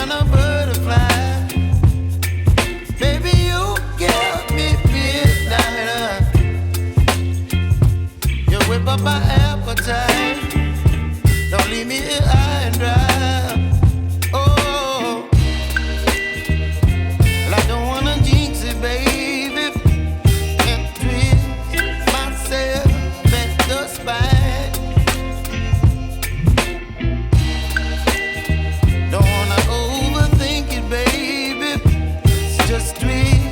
kind of butterfly. Baby, you give me midnight. You whip up my appetite. Don't leave me here high and dry. Oh, well, I don't wanna jinx it, baby, and twist myself at the spine. Don't wanna overthink it, baby. It's just twist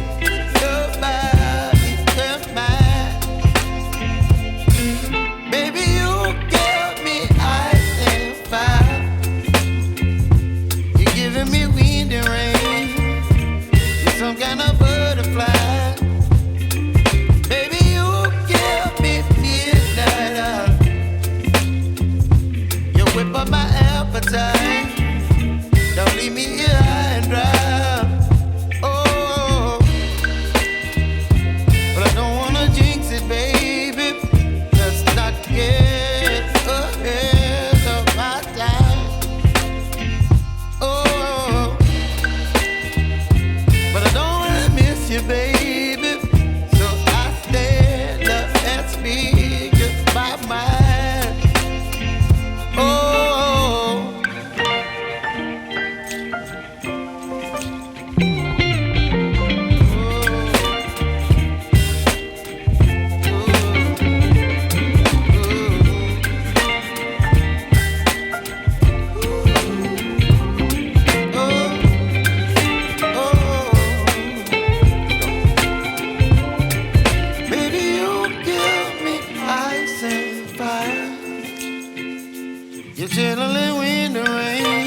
your body and mine. Baby, you give me ice and fire. You're giving me wind and rain. You're some kind of butterfly. Baby, you give me midnight. You whip up my appetite. Don't leave me here high and dry. Oh, but I don't wanna jinx it, baby. Let's not get ahead of my time. Oh, but I don't wanna miss you, baby. So I stand up and speak my mind. Oh. Baby, you give me ice and fire. You're chilling wind and rain.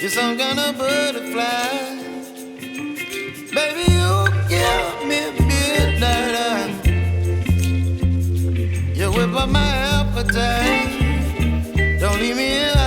You're some kind of butterfly. Baby, you give me midnight. You whip up my appetite. Don't leave me here